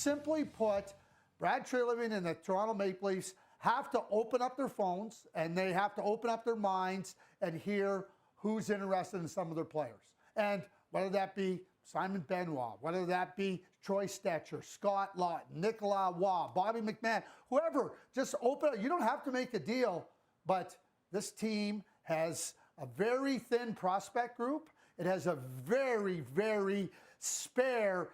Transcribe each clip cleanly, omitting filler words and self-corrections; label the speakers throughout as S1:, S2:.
S1: Simply put, Brad Treliving and the Toronto Maple Leafs have to open up their phones and they have to open up their minds and hear who's interested in some of their players. And whether that be Simon Benoit, whether that be Troy Stetcher, Scott Lawton, Nicolas Waugh, Bobby McMahon, whoever, just open up. You don't have to make a deal, but this team has a very thin prospect group. It has a very, very spare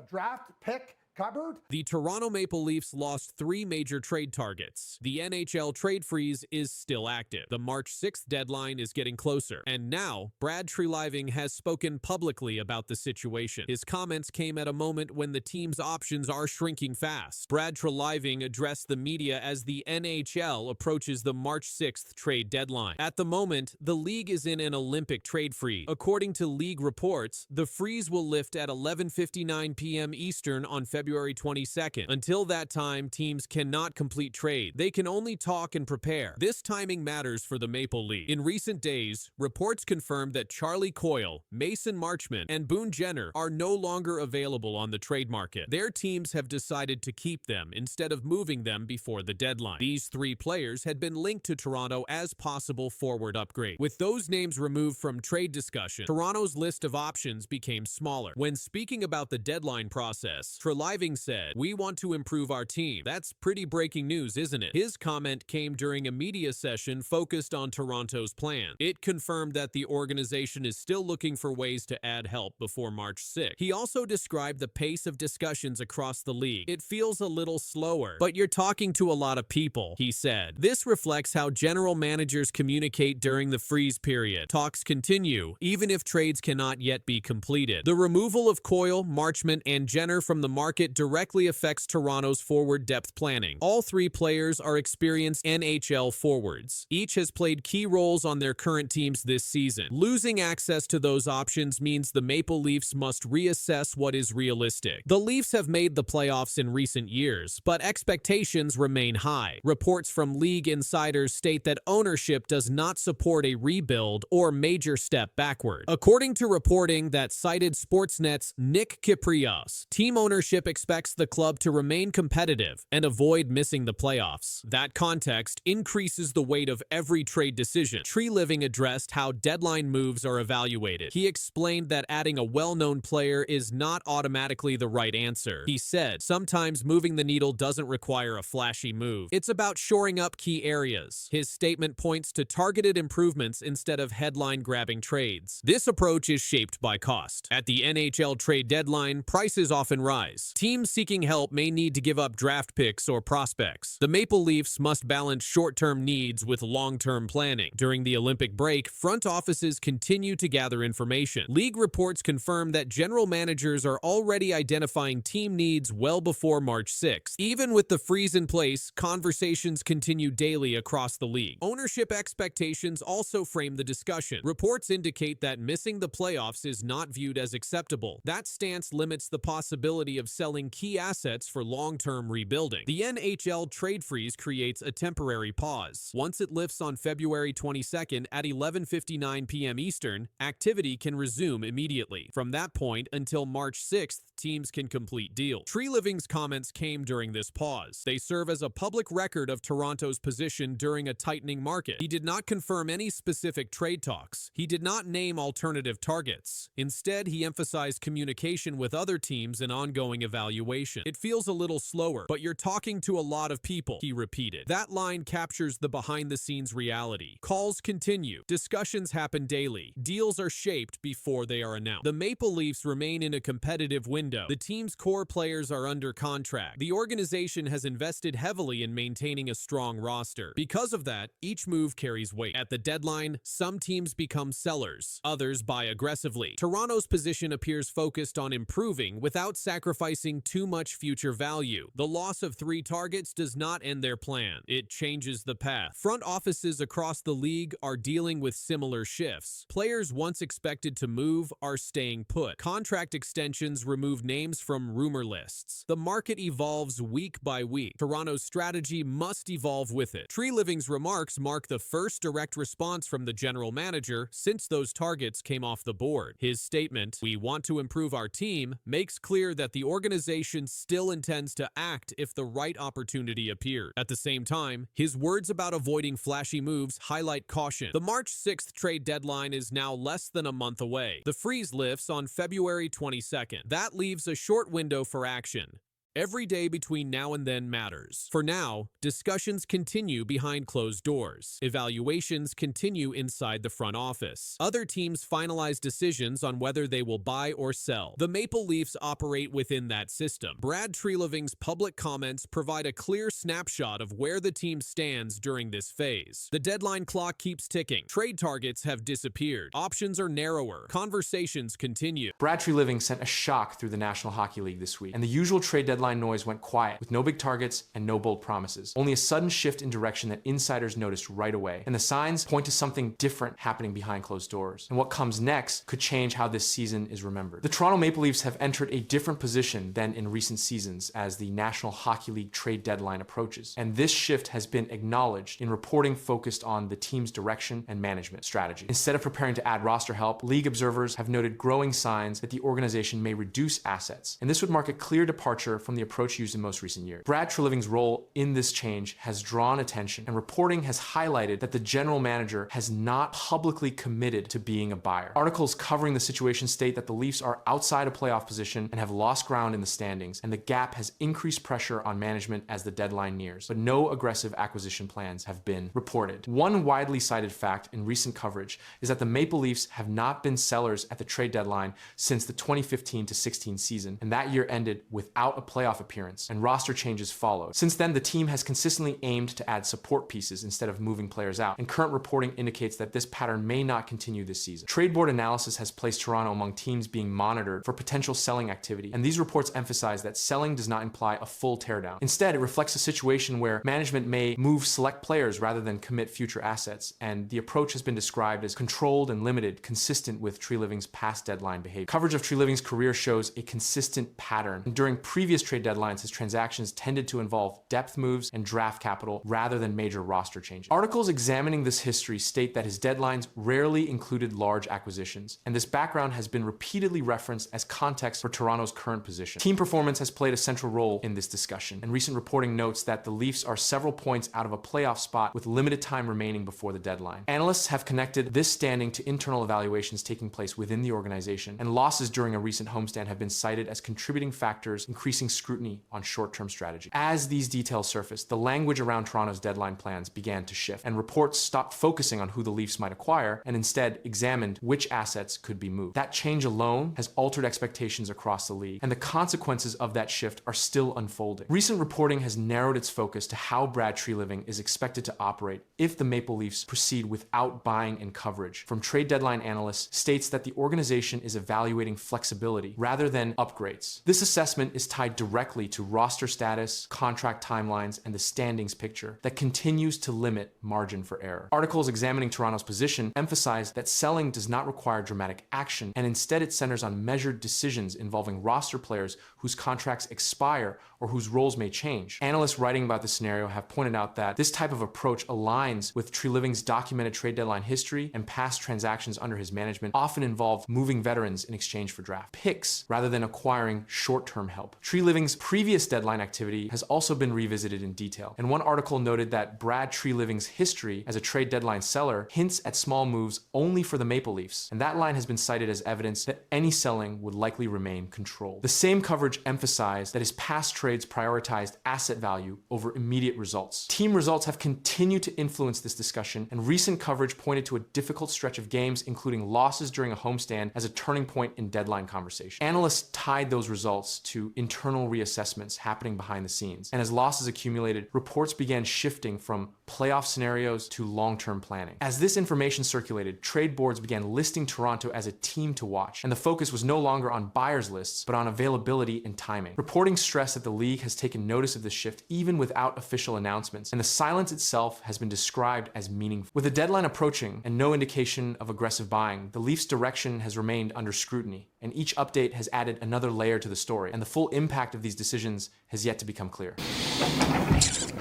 S1: draft pick cupboard.
S2: The Toronto Maple Leafs lost 3 major trade targets. The NHL trade freeze is still active. The March 6th deadline is getting closer. And now, Brad Treliving has spoken publicly about the situation. His comments came at a moment when the team's options are shrinking fast. Brad Treliving addressed the media as the NHL approaches the March 6th trade deadline. At the moment, the league is in an Olympic trade freeze. According to league reports, the freeze will lift at 11:59 p.m. Eastern on February 22nd. Until that time, teams cannot complete trade. They can only talk and prepare. This timing matters for the Maple Leafs. In recent days, reports confirmed that Charlie Coyle, Mason Marchment, and Boone Jenner are no longer available on the trade market. Their teams have decided to keep them instead of moving them before the deadline. These 3 players had been linked to Toronto as possible forward upgrade. With those names removed from trade discussion, Toronto's list of options became smaller. When speaking about the deadline process, Treliving said, "We want to improve our team." That's pretty breaking news, isn't it? His comment came during a media session focused on Toronto's plan. It confirmed that the organization is still looking for ways to add help before March 6th. He also described the pace of discussions across the league. "It feels a little slower, but you're talking to a lot of people," he said. This reflects how general managers communicate during the freeze period. Talks continue, even if trades cannot yet be completed. The removal of Coyle, Marchment, and Jenner from the market directly affects Toronto's forward depth planning. All 3 players are experienced NHL forwards. Each has played key roles on their current teams this season. Losing access to those options means the Maple Leafs must reassess what is realistic. The Leafs have made the playoffs in recent years, but expectations remain high. Reports from league insiders state that ownership does not support a rebuild or major step backward. According to reporting that cited Sportsnet's Nick Kypreos, team ownership expects the club to remain competitive and avoid missing the playoffs. That context increases the weight of every trade decision. Treliving addressed how deadline moves are evaluated. He explained that adding a well-known player is not automatically the right answer. He said, "Sometimes moving the needle doesn't require a flashy move. It's about shoring up key areas." His statement points to targeted improvements instead of headline-grabbing trades. This approach is shaped by cost. At the NHL trade deadline, prices often rise. Teams seeking help may need to give up draft picks or prospects. The Maple Leafs must balance short-term needs with long-term planning. During the Olympic break, front offices continue to gather information. League reports confirm that general managers are already identifying team needs well before March 6th. Even with the freeze in place, conversations continue daily across the league. Ownership expectations also frame the discussion. Reports indicate that missing the playoffs is not viewed as acceptable. That stance limits the possibility of selling key assets for long-term rebuilding. The NHL trade freeze creates a temporary pause. Once it lifts on February 22nd at 11:59 p.m. Eastern, activity can resume immediately. From that point until March 6th, teams can complete deals. Treliving's comments came during this pause. They serve as a public record of Toronto's position during a tightening market. He did not confirm any specific trade talks. He did not name alternative targets. Instead, he emphasized communication with other teams and ongoing evaluation. "It feels a little slower, but you're talking to a lot of people," he repeated. That line captures the behind-the-scenes reality. Calls continue. Discussions happen daily. Deals are shaped before they are announced. The Maple Leafs remain in a competitive window. The team's core players are under contract. The organization has invested heavily in maintaining a strong roster. Because of that, each move carries weight. At the deadline, some teams become sellers. Others buy aggressively. Toronto's position appears focused on improving without sacrificing too much future value. The loss of 3 targets does not end their plan. It changes the path. Front offices across the league are dealing with similar shifts. Players once expected to move are staying put. Contract extensions remove remove names from rumor lists. The market evolves week by week. Toronto's strategy must evolve with it. Treliving's remarks mark the first direct response from the general manager since those targets came off the board. His statement, "We want to improve our team," makes clear that the organization still intends to act if the right opportunity appears. At the same time, his words about avoiding flashy moves highlight caution. The March 6th trade deadline is now less than a month away. The freeze lifts on February 22nd. That leaves a short window for action. Every day between now and then matters. For now, discussions continue behind closed doors. Evaluations continue inside the front office. Other teams finalize decisions on whether they will buy or sell. The Maple Leafs operate within that system. Brad Treliving's public comments provide a clear snapshot of where the team stands during this phase. The deadline clock keeps ticking. Trade targets have disappeared. Options are narrower. Conversations continue.
S3: Brad Treliving sent a shock through the National Hockey League this week, and the usual trade deadline noise went quiet, with no big targets and no bold promises. Only a sudden shift in direction that insiders noticed right away. And the signs point to something different happening behind closed doors. And what comes next could change how this season is remembered. The Toronto Maple Leafs have entered a different position than in recent seasons as the National Hockey League trade deadline approaches. And this shift has been acknowledged in reporting focused on the team's direction and management strategy. Instead of preparing to add roster help, league observers have noted growing signs that the organization may reduce assets. And this would mark a clear departure from the approach used in most recent years. Brad Treliving's role in this change has drawn attention, and reporting has highlighted that the general manager has not publicly committed to being a buyer. Articles covering the situation state that the Leafs are outside a playoff position and have lost ground in the standings, and the gap has increased pressure on management as the deadline nears, but no aggressive acquisition plans have been reported. One widely cited fact in recent coverage is that the Maple Leafs have not been sellers at the trade deadline since the 2015-16 season, and that year ended without a playoff appearance, and roster changes followed. Since then, the team has consistently aimed to add support pieces instead of moving players out, and current reporting indicates that this pattern may not continue this season. Trade board analysis has placed Toronto among teams being monitored for potential selling activity, and these reports emphasize that selling does not imply a full teardown. Instead, it reflects a situation where management may move select players rather than commit future assets, and the approach has been described as controlled and limited, consistent with Treliving's past deadline behavior. Coverage of Treliving's career shows a consistent pattern, and during previous trade deadlines, his transactions tended to involve depth moves and draft capital rather than major roster changes. Articles examining this history state that his deadlines rarely included large acquisitions, and this background has been repeatedly referenced as context for Toronto's current position. Team performance has played a central role in this discussion, and recent reporting notes that the Leafs are several points out of a playoff spot with limited time remaining before the deadline. Analysts have connected this standing to internal evaluations taking place within the organization, and losses during a recent homestand have been cited as contributing factors increasing scrutiny on short-term strategy. As these details surfaced, the language around Toronto's deadline plans began to shift, and reports stopped focusing on who the Leafs might acquire and instead examined which assets could be moved. That change alone has altered expectations across the league, and the consequences of that shift are still unfolding. Recent reporting has narrowed its focus to how Brad Treliving is expected to operate if the Maple Leafs proceed without buying and coverage. From trade deadline analysts states that the organization is evaluating flexibility rather than upgrades. This assessment is tied directly to roster status, contract timelines, and the standings picture that continues to limit margin for error. Articles examining Toronto's position emphasize that selling does not require dramatic action, and instead it centers on measured decisions involving roster players whose contracts expire or whose roles may change. Analysts writing about this scenario have pointed out that this type of approach aligns with Treliving's documented trade deadline history, and past transactions under his management often involved moving veterans in exchange for draft picks rather than acquiring short-term help. Treliving's previous deadline activity has also been revisited in detail, and one article noted that Brad Treliving's history as a trade deadline seller hints at small moves only for the Maple Leafs, and that line has been cited as evidence that any selling would likely remain controlled. The same coverage emphasized that his past trades prioritized asset value over immediate results. Team results have continued to influence this discussion, and recent coverage pointed to a difficult stretch of games, including losses during a homestand, as a turning point in deadline conversation. Analysts tied those results to internal reassessments happening behind the scenes, and as losses accumulated, reports began shifting from playoff scenarios to long-term planning. As this information circulated, trade boards began listing Toronto as a team to watch, and the focus was no longer on buyers lists, but on availability and timing. Reporting stressed that the league has taken notice of this shift even without official announcements, and the silence itself has been described as meaningful. With the deadline approaching and no indication of aggressive buying, the Leafs' direction has remained under scrutiny. and each update has added another layer to the story, and the full impact of these decisions has yet to become clear.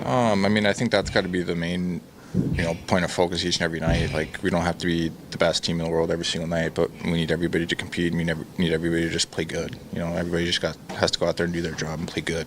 S4: I mean, I think that's got to be the main, point of focus each and every night. Like, we don't have to be the best team in the world every single night, but we need everybody to compete. We need everybody to just play good. Everybody just has to go out there and do their job and play good.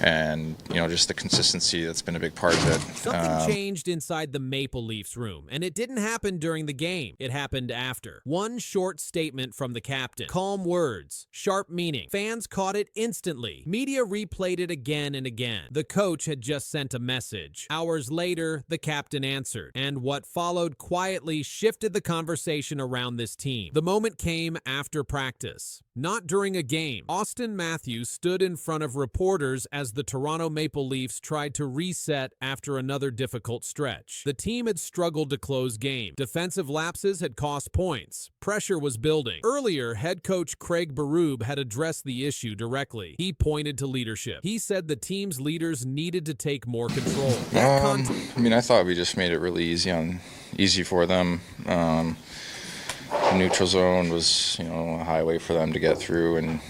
S4: And, just the consistency, that's been a big part of it.
S2: Something changed inside the Maple Leafs room, and it didn't happen during the game. It happened after. One short statement from the captain. Calm words. Sharp meaning. Fans caught it instantly. Media replayed it again and again. The coach had just sent a message. Hours later, the captain answered, and what followed quietly shifted the conversation around this team. The moment came after practice. Not during a game. Austin Matthews stood in front of reporters as the Toronto Maple Leafs tried to reset after another difficult stretch. The team had struggled to close game. Defensive lapses had cost points. Pressure was building. Earlier, head coach Craig Berube had addressed the issue directly. He pointed to leadership. He said the team's leaders needed to take more control.
S4: I thought we just made it really easy for them. The neutral zone was, a highway for them to get through, and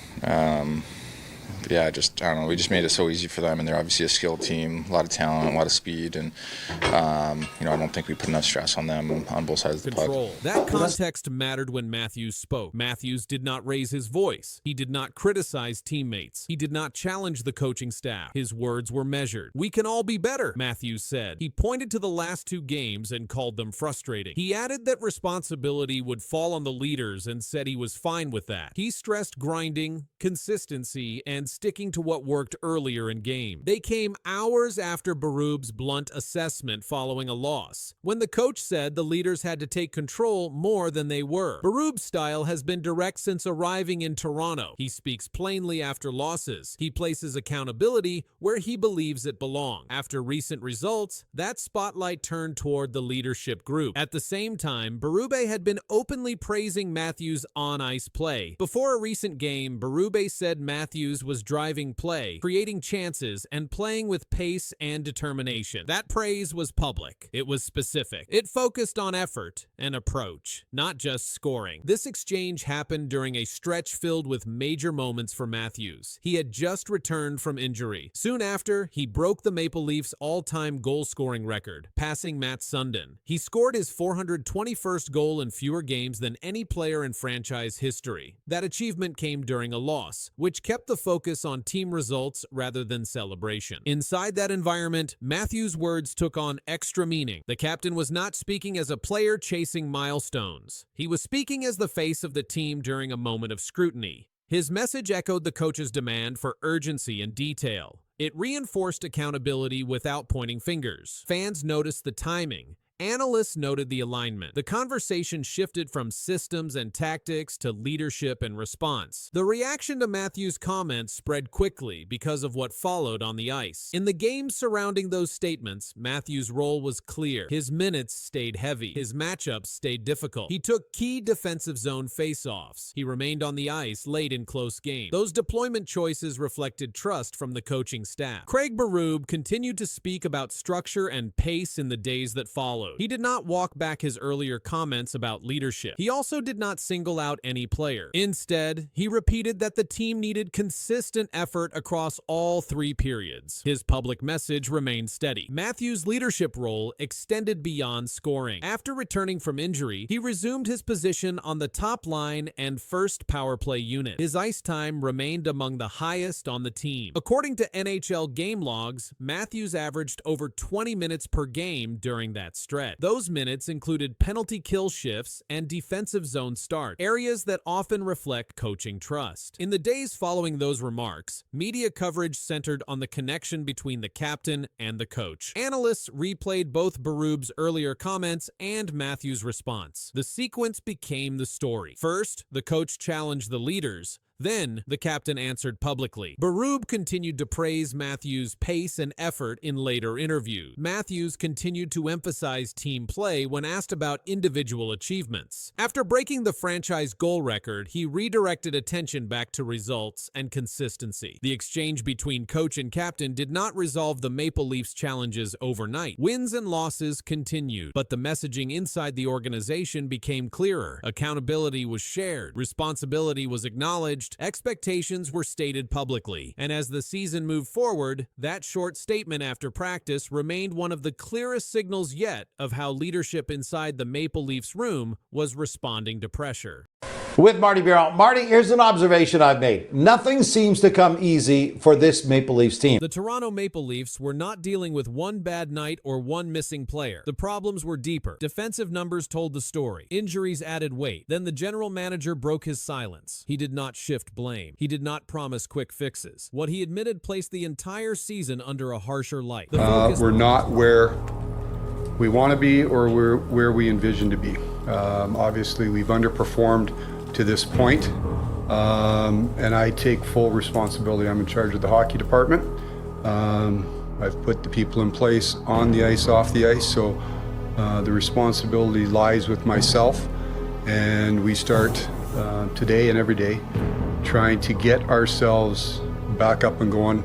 S4: I don't know. We just made it so easy for them, and they're obviously a skilled team, a lot of talent, a lot of speed, and I don't think we put enough stress on them on both sides of the puck.
S2: That context mattered when Matthews spoke. Matthews did not raise his voice. He did not criticize teammates. He did not challenge the coaching staff. His words were measured. "We can all be better," Matthews said. He pointed to the last two games and called them frustrating. He added that responsibility would fall on the leaders and said he was fine with that. He stressed grinding, consistency, and sticking to what worked earlier in game. They came hours after Berube's blunt assessment following a loss, when the coach said the leaders had to take control more than they were. Berube's style has been direct since arriving in Toronto. He speaks plainly after losses. He places accountability where he believes it belongs. After recent results, that spotlight turned toward the leadership group. At the same time, Berube had been openly praising Matthews' on-ice play. Before a recent game, Berube said Matthews was driving play, creating chances, and playing with pace and determination. That praise was public. It was specific. It focused on effort and approach, not just scoring. This exchange happened during a stretch filled with major moments for Matthews. He had just returned from injury. Soon after, he broke the Maple Leafs' all-time goal-scoring record, passing Matt Sundin. He scored his 421st goal in fewer games than any player in franchise history. That achievement came during a loss, which kept the focus on team results rather than celebration. Inside that environment, Matthews' words took on extra meaning. The captain was not speaking as a player chasing milestones. He was speaking as the face of the team during a moment of scrutiny. His message echoed the coach's demand for urgency and detail. It reinforced accountability without pointing fingers. Fans noticed the timing. Analysts noted the alignment. The conversation shifted from systems and tactics to leadership and response. The reaction to Matthews' comments spread quickly because of what followed on the ice. In the games surrounding those statements, Matthews' role was clear. His minutes stayed heavy. His matchups stayed difficult. He took key defensive zone faceoffs. He remained on the ice late in close games. Those deployment choices reflected trust from the coaching staff. Craig Berube continued to speak about structure and pace in the days that followed. He did not walk back his earlier comments about leadership. He also did not single out any player. Instead, he repeated that the team needed consistent effort across all three periods. His public message remained steady. Matthews' leadership role extended beyond scoring. After returning from injury, he resumed his position on the top line and first power play unit. His ice time remained among the highest on the team. According to NHL game logs, Matthews averaged over 20 minutes per game during that stretch. Those minutes included penalty kill shifts and defensive zone start, areas that often reflect coaching trust. In the days following those remarks, media coverage centered on the connection between the captain and the coach. Analysts replayed both Berube's earlier comments and Matthews' response. The sequence became the story. First, the coach challenged the leaders. Then, the captain answered publicly. Berube continued to praise Matthews' pace and effort in later interviews. Matthews continued to emphasize team play when asked about individual achievements. After breaking the franchise goal record, he redirected attention back to results and consistency. The exchange between coach and captain did not resolve the Maple Leafs' challenges overnight. Wins and losses continued, but the messaging inside the organization became clearer. Accountability was shared, responsibility was acknowledged, expectations were stated publicly. And as the season moved forward, that short statement after practice remained one of the clearest signals yet of how leadership inside the Maple Leafs room was responding to pressure.
S5: With Marty Bureau. Marty, here's an observation I've made. Nothing seems to come easy for this Maple Leafs team.
S2: The Toronto Maple Leafs were not dealing with one bad night or one missing player. The problems were deeper. Defensive numbers told the story. Injuries added weight. Then the general manager broke his silence. He did not shift blame. He did not promise quick fixes. What he admitted placed the entire season under a harsher light.
S6: We're not where we want to be or where we envision to be. Obviously, we've underperformed to this point, and I take full responsibility. I'm in charge of the hockey department. I've put the people in place on the ice, off the ice, so the responsibility lies with myself, and we start today and every day trying to get ourselves back up and going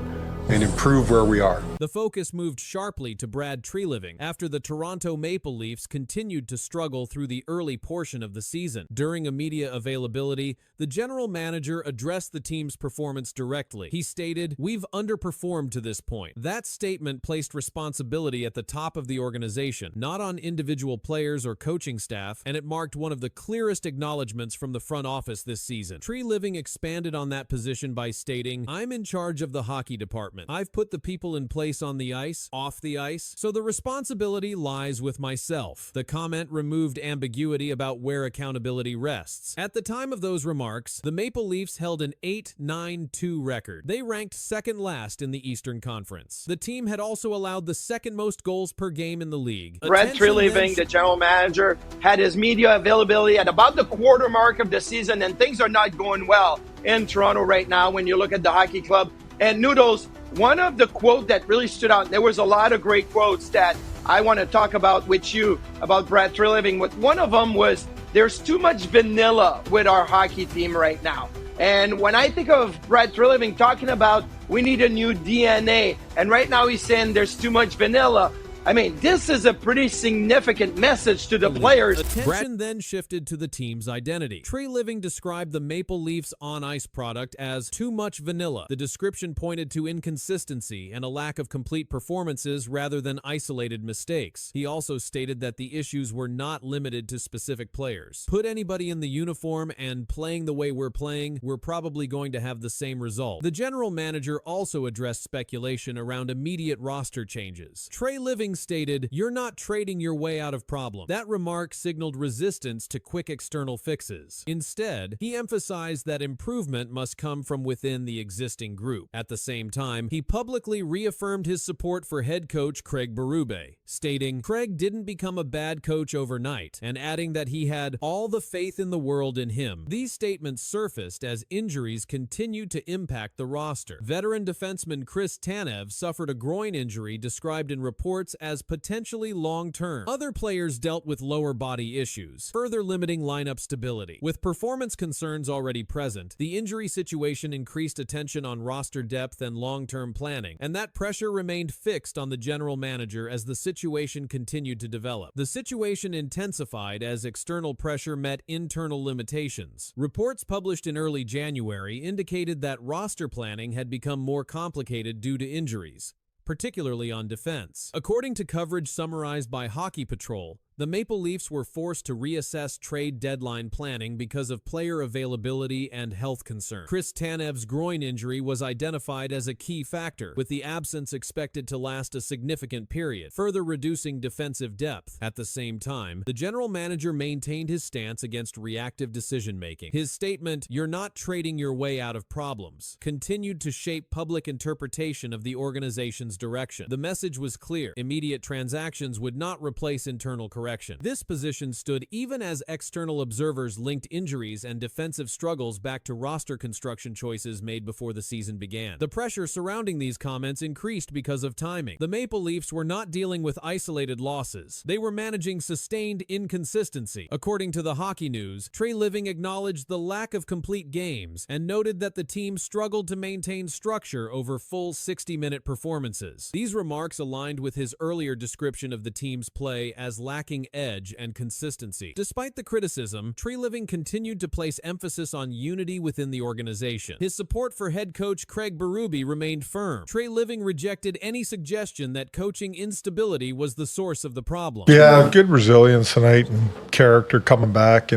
S6: and improve where we are.
S2: The focus moved sharply to Brad Treliving after the Toronto Maple Leafs continued to struggle through the early portion of the season. During a media availability, the general manager addressed the team's performance directly. He stated, "We've underperformed to this point." That statement placed responsibility at the top of the organization, not on individual players or coaching staff, and it marked one of the clearest acknowledgments from the front office this season. Treliving expanded on that position by stating, "I'm in charge of the hockey department. I've put the people in place on the ice, off the ice, so the responsibility lies with myself." The comment removed ambiguity about where accountability rests. At the time of those remarks, the Maple Leafs held an 8-9-2 record. They ranked second last in the Eastern Conference. The team had also allowed the second most goals per game in the league.
S7: Brad Treliving, the general manager, had his media availability at about the quarter mark of the season, and things are not going well in Toronto right now when you look at the hockey club. And Noodles, one of the quotes that really stood out, there was a lot of great quotes that I want to talk about with you about Brad Treliving. One of them was, "There's too much vanilla with our hockey team right now." And when I think of Brad Treliving talking about we need a new DNA, and right now he's saying there's too much vanilla, I mean, this is a pretty significant message to the players.
S2: Attention then shifted to the team's identity. Treliving described the Maple Leafs on-ice product as too much vanilla. The description pointed to inconsistency and a lack of complete performances rather than isolated mistakes. He also stated that the issues were not limited to specific players. Put anybody in the uniform and playing the way we're playing, we're probably going to have the same result. The general manager also addressed speculation around immediate roster changes. Treliving stated, "You're not trading your way out of problems." That remark signaled resistance to quick external fixes. Instead, he emphasized that improvement must come from within the existing group. At the same time, he publicly reaffirmed his support for head coach Craig Berube, stating, "Craig didn't become a bad coach overnight," and adding that he had all the faith in the world in him. These statements surfaced as injuries continued to impact the roster. Veteran defenseman Chris Tanev suffered a groin injury described in reports as potentially long-term. Other players dealt with lower body issues, further limiting lineup stability. With performance concerns already present, the injury situation increased attention on roster depth and long-term planning, and that pressure remained fixed on the general manager as the situation continued to develop. The situation intensified as external pressure met internal limitations. Reports published in early January indicated that roster planning had become more complicated due to injuries, particularly on defense. According to coverage summarized by Hockey Patrol, the Maple Leafs were forced to reassess trade deadline planning because of player availability and health concerns. Chris Tanev's groin injury was identified as a key factor, with the absence expected to last a significant period, further reducing defensive depth. At the same time, the general manager maintained his stance against reactive decision-making. His statement, "You're not trading your way out of problems," continued to shape public interpretation of the organization's direction. The message was clear: immediate transactions would not replace internal corrections. correction. This position stood even as external observers linked injuries and defensive struggles back to roster construction choices made before the season began. The pressure surrounding these comments increased because of timing. The Maple Leafs were not dealing with isolated losses. They were managing sustained inconsistency. According to the Hockey News, Treliving acknowledged the lack of complete games and noted that the team struggled to maintain structure over full 60-minute performances. These remarks aligned with his earlier description of the team's play as lacking edge and consistency. Despite the criticism, Treliving continued to place emphasis on unity within the organization. His support for head coach Craig Berube remained firm. Treliving rejected any suggestion that coaching instability was the source of the problem.
S8: Yeah, good resilience tonight and character coming back,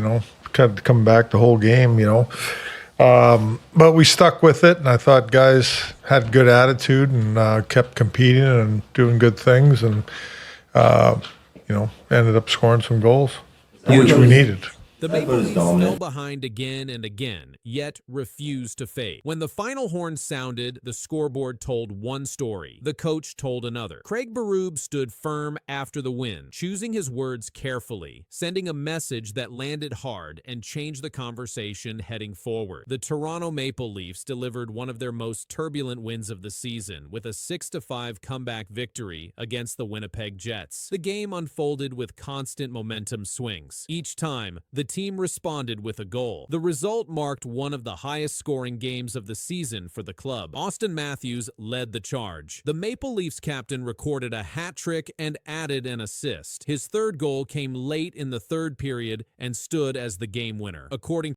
S8: kept coming back the whole game, but we stuck with it, and I thought guys had good attitude and kept competing and doing good things, and ended up scoring some goals, which we needed.
S2: The Maple Leafs fell behind again and again, yet refused to fade. When the final horn sounded, the scoreboard told one story. The coach told another. Craig Berube stood firm after the win, choosing his words carefully, sending a message that landed hard and changed the conversation heading forward. The Toronto Maple Leafs delivered one of their most turbulent wins of the season with a 6-5 comeback victory against the Winnipeg Jets. The game unfolded with constant momentum swings. Each time, the team responded with a goal. The result marked one of the highest scoring games of the season for the club. Austin Matthews led the charge. The Maple Leafs captain recorded a hat trick and added an assist. His third goal came late in the third period and stood as the game winner. According